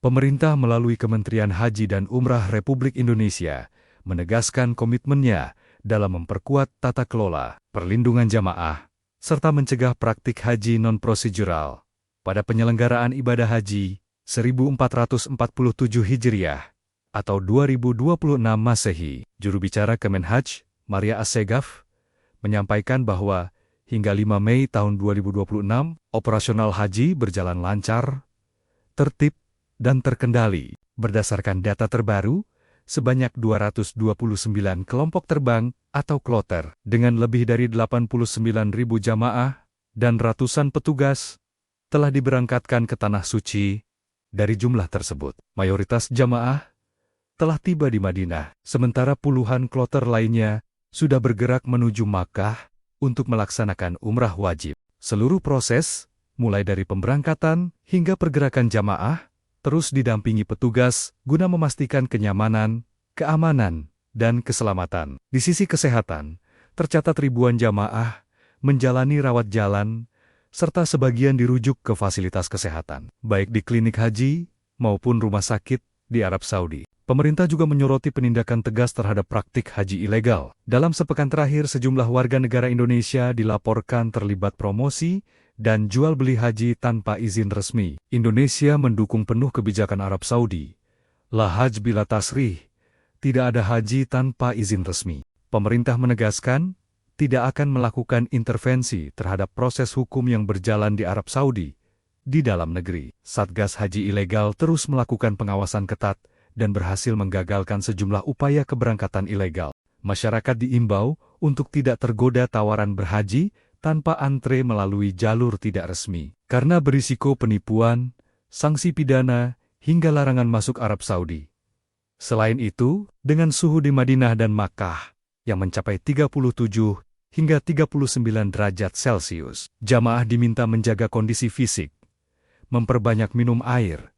Pemerintah melalui Kementerian Haji dan Umrah Republik Indonesia menegaskan komitmennya dalam memperkuat tata kelola, perlindungan jamaah, serta mencegah praktik haji non-prosedural pada penyelenggaraan ibadah haji 1447 Hijriah atau 2026 Masehi. Juru bicara Kemenhaj, Maria Assegaf, menyampaikan bahwa hingga 5 Mei tahun 2026, operasional haji berjalan lancar, tertib, dan terkendali. Berdasarkan data terbaru, sebanyak 229 kelompok terbang atau kloter dengan lebih dari 89.000 jamaah dan ratusan petugas telah diberangkatkan ke Tanah Suci. Dari jumlah tersebut, mayoritas jamaah telah tiba di Madinah, sementara puluhan kloter lainnya sudah bergerak menuju Makkah untuk melaksanakan umrah wajib. Seluruh proses, mulai dari pemberangkatan hingga pergerakan jamaah, terus didampingi petugas guna memastikan kenyamanan, keamanan, dan keselamatan. Di sisi kesehatan, tercatat ribuan jamaah menjalani rawat jalan, serta sebagian dirujuk ke fasilitas kesehatan, baik di klinik haji maupun rumah sakit di Arab Saudi. Pemerintah juga menyoroti penindakan tegas terhadap praktik haji ilegal. Dalam sepekan terakhir, sejumlah warga negara Indonesia dilaporkan terlibat promosi dan jual beli haji tanpa izin resmi. Indonesia mendukung penuh kebijakan Arab Saudi. La hajj bila tasrih, tidak ada haji tanpa izin resmi. Pemerintah menegaskan, tidak akan melakukan intervensi terhadap proses hukum yang berjalan di Arab Saudi. Di dalam negeri, Satgas Haji Ilegal terus melakukan pengawasan ketat dan berhasil menggagalkan sejumlah upaya keberangkatan ilegal. Masyarakat diimbau untuk tidak tergoda tawaran berhaji tanpa antre melalui jalur tidak resmi, karena berisiko penipuan, sanksi pidana, hingga larangan masuk Arab Saudi. Selain itu, dengan suhu di Madinah dan Makkah yang mencapai 37 hingga 39 derajat Celcius, jamaah diminta menjaga kondisi fisik, memperbanyak minum air,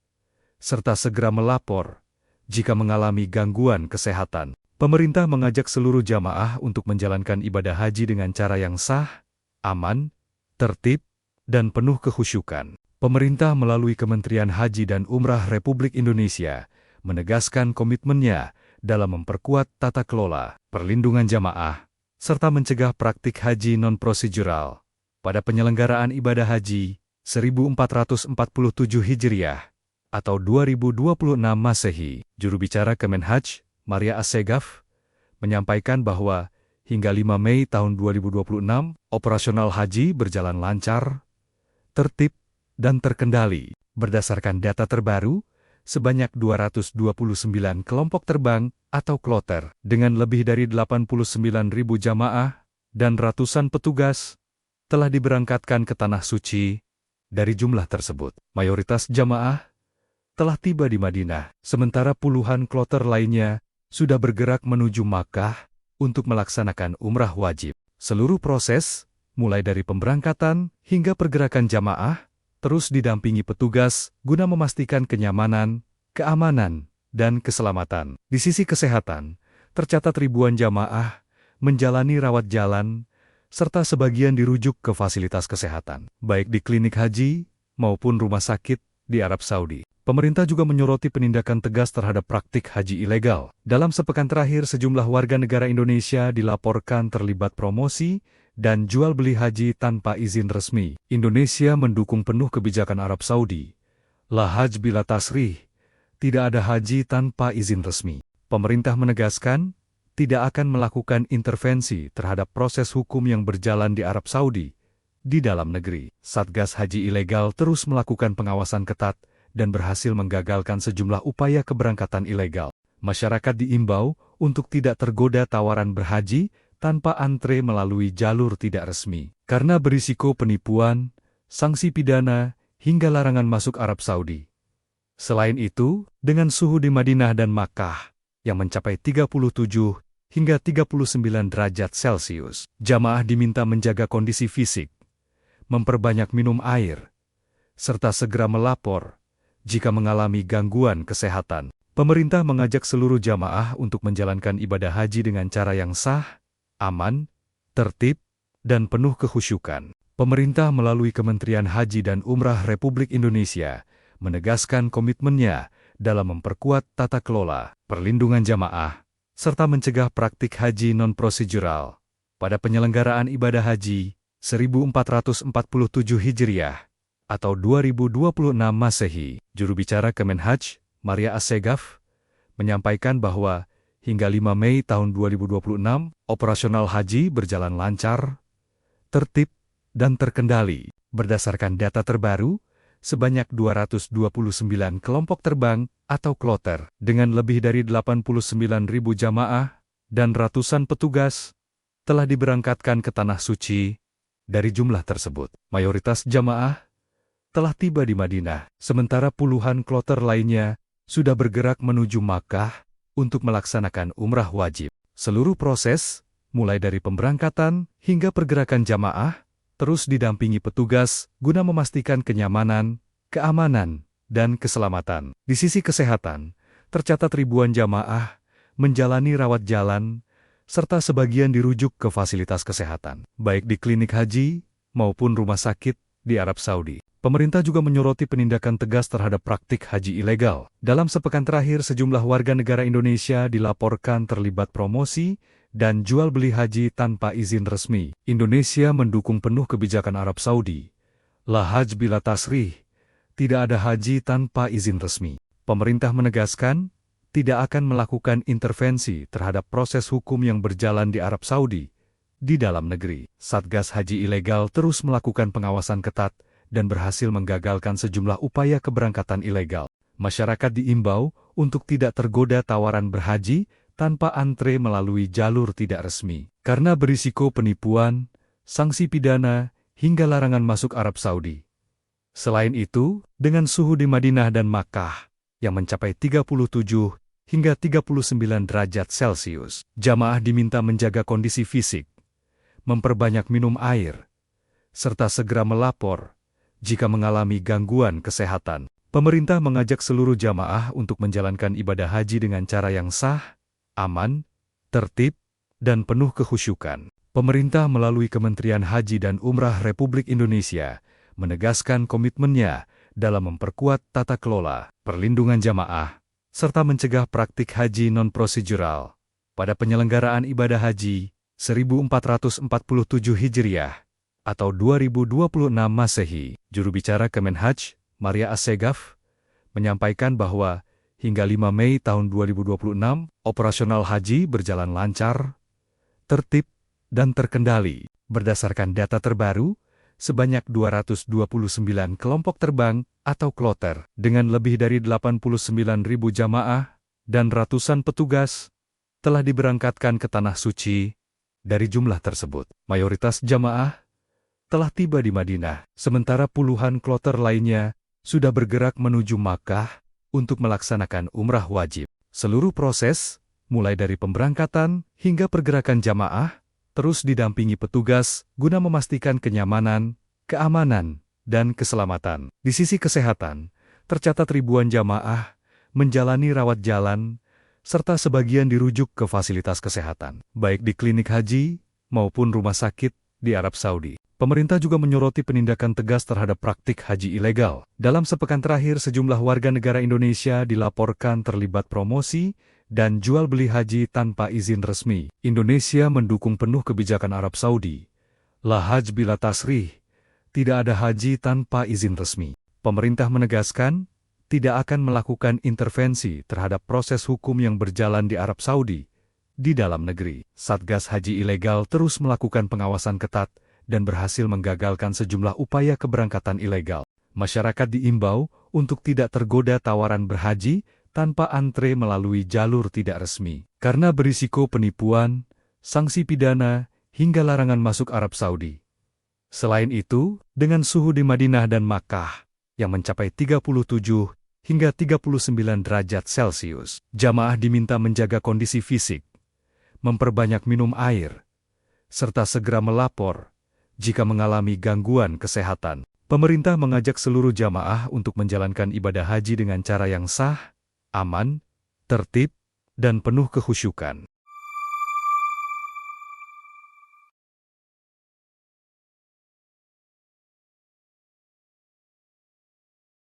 serta segera melapor jika mengalami gangguan kesehatan. Pemerintah mengajak seluruh jamaah untuk menjalankan ibadah haji dengan cara yang sah, aman, tertib, dan penuh kekhusyukan. Pemerintah melalui Kementerian Haji dan Umrah Republik Indonesia menegaskan komitmennya dalam memperkuat tata kelola, perlindungan jamaah, serta mencegah praktik haji non-prosedural pada penyelenggaraan ibadah haji 1447 Hijriah atau 2026 Masehi. Juru bicara Kemenhaj, Maria Assegaf, menyampaikan bahwa hingga 5 Mei tahun 2026, operasional haji berjalan lancar, tertib, dan terkendali. Berdasarkan data terbaru, sebanyak 229 kelompok terbang atau kloter dengan lebih dari 89.000 jamaah dan ratusan petugas telah diberangkatkan ke Tanah Suci. Dari jumlah tersebut, mayoritas jamaah telah tiba di Madinah, sementara puluhan kloter lainnya sudah bergerak menuju Makkah untuk melaksanakan umrah wajib. Seluruh proses, mulai dari pemberangkatan hingga pergerakan jamaah, terus didampingi petugas guna memastikan kenyamanan, keamanan, dan keselamatan. Di sisi kesehatan, tercatat ribuan jamaah menjalani rawat jalan, serta sebagian dirujuk ke fasilitas kesehatan, baik di klinik haji maupun rumah sakit di Arab Saudi. Pemerintah juga menyoroti penindakan tegas terhadap praktik haji ilegal. Dalam sepekan terakhir, sejumlah warga negara Indonesia dilaporkan terlibat promosi dan jual beli haji tanpa izin resmi. Indonesia mendukung penuh kebijakan Arab Saudi. La hajj bila tasrih, tidak ada haji tanpa izin resmi. Pemerintah menegaskan, tidak akan melakukan intervensi terhadap proses hukum yang berjalan di Arab Saudi. Di dalam negeri, Satgas Haji Ilegal terus melakukan pengawasan ketat dan berhasil menggagalkan sejumlah upaya keberangkatan ilegal. Masyarakat diimbau untuk tidak tergoda tawaran berhaji tanpa antre melalui jalur tidak resmi, karena berisiko penipuan, sanksi pidana, hingga larangan masuk Arab Saudi. Selain itu, dengan suhu di Madinah dan Makkah yang mencapai 37 hingga 39 derajat Celcius, jamaah diminta menjaga kondisi fisik, memperbanyak minum air, serta segera melapor jika mengalami gangguan kesehatan. Pemerintah mengajak seluruh jamaah untuk menjalankan ibadah haji dengan cara yang sah, aman, tertib, dan penuh kekhusyukan. Pemerintah melalui Kementerian Haji dan Umrah Republik Indonesia menegaskan komitmennya dalam memperkuat tata kelola, perlindungan jamaah, serta mencegah praktik haji non-prosedural pada penyelenggaraan ibadah haji 1447 Hijriah atau 2026 Masehi. Juru bicara Kemenhaj, Maria Assegaf, menyampaikan bahwa hingga 5 Mei tahun 2026, operasional haji berjalan lancar, tertib, dan terkendali. Berdasarkan data terbaru, sebanyak 229 kelompok terbang atau kloter dengan lebih dari 89.000 jamaah dan ratusan petugas telah diberangkatkan ke Tanah Suci. Dari jumlah tersebut, mayoritas jamaah telah tiba di Madinah, sementara puluhan kloter lainnya sudah bergerak menuju Makkah untuk melaksanakan umrah wajib. Seluruh proses, mulai dari pemberangkatan hingga pergerakan jamaah, terus didampingi petugas guna memastikan kenyamanan, keamanan, dan keselamatan. Di sisi kesehatan, tercatat ribuan jamaah menjalani rawat jalan, serta sebagian dirujuk ke fasilitas kesehatan, baik di klinik haji maupun rumah sakit di Arab Saudi. Pemerintah juga menyoroti penindakan tegas terhadap praktik haji ilegal. Dalam sepekan terakhir, sejumlah warga negara Indonesia dilaporkan terlibat promosi dan jual beli haji tanpa izin resmi. Indonesia mendukung penuh kebijakan Arab Saudi. La hajj bila tasrih, tidak ada haji tanpa izin resmi. Pemerintah menegaskan, tidak akan melakukan intervensi terhadap proses hukum yang berjalan di Arab Saudi. Di dalam negeri, Satgas Haji Ilegal terus melakukan pengawasan ketat dan berhasil menggagalkan sejumlah upaya keberangkatan ilegal. Masyarakat diimbau untuk tidak tergoda tawaran berhaji tanpa antre melalui jalur tidak resmi, karena berisiko penipuan, sanksi pidana, hingga larangan masuk Arab Saudi. Selain itu, dengan suhu di Madinah dan Makkah yang mencapai 37 hingga 39 derajat Celcius, jamaah diminta menjaga kondisi fisik, memperbanyak minum air, serta segera melapor jika mengalami gangguan kesehatan. Pemerintah mengajak seluruh jamaah untuk menjalankan ibadah haji dengan cara yang sah, aman, tertib, dan penuh kekhusyukan. Pemerintah melalui Kementerian Haji dan Umrah Republik Indonesia menegaskan komitmennya dalam memperkuat tata kelola, perlindungan jamaah, serta mencegah praktik haji non-prosedural pada penyelenggaraan ibadah haji 1447 Hijriah atau 2026 Masehi. Juru bicara Kemenhaj, Maria Assegaf, menyampaikan bahwa hingga 5 Mei tahun 2026, operasional haji berjalan lancar, tertib, dan terkendali. Berdasarkan data terbaru, sebanyak 229 kelompok terbang atau kloter dengan lebih dari 89.000 jamaah dan ratusan petugas telah diberangkatkan ke Tanah Suci. Dari jumlah tersebut, mayoritas jamaah telah tiba di Madinah, sementara puluhan kloter lainnya sudah bergerak menuju Makkah untuk melaksanakan umrah wajib. Seluruh proses, mulai dari pemberangkatan hingga pergerakan jamaah, terus didampingi petugas guna memastikan kenyamanan, keamanan, dan keselamatan. Di sisi kesehatan, tercatat ribuan jamaah menjalani rawat jalan, serta sebagian dirujuk ke fasilitas kesehatan, baik di klinik haji maupun rumah sakit di Arab Saudi. Pemerintah juga menyoroti penindakan tegas terhadap praktik haji ilegal. Dalam sepekan terakhir, sejumlah warga negara Indonesia dilaporkan terlibat promosi dan jual beli haji tanpa izin resmi. Indonesia mendukung penuh kebijakan Arab Saudi. La hajj bila tasrih, tidak ada haji tanpa izin resmi. Pemerintah menegaskan, tidak akan melakukan intervensi terhadap proses hukum yang berjalan di Arab Saudi. Di dalam negeri, Satgas Haji Ilegal terus melakukan pengawasan ketat dan berhasil menggagalkan sejumlah upaya keberangkatan ilegal. Masyarakat diimbau untuk tidak tergoda tawaran berhaji tanpa antre melalui jalur tidak resmi, karena berisiko penipuan, sanksi pidana, hingga larangan masuk Arab Saudi. Selain itu, dengan suhu di Madinah dan Makkah yang mencapai 37 hingga 39 derajat Celcius, jamaah diminta menjaga kondisi fisik, memperbanyak minum air, serta segera melapor jika mengalami gangguan kesehatan. Pemerintah mengajak seluruh jamaah untuk menjalankan ibadah haji dengan cara yang sah, aman, tertib, dan penuh kekhusyukan.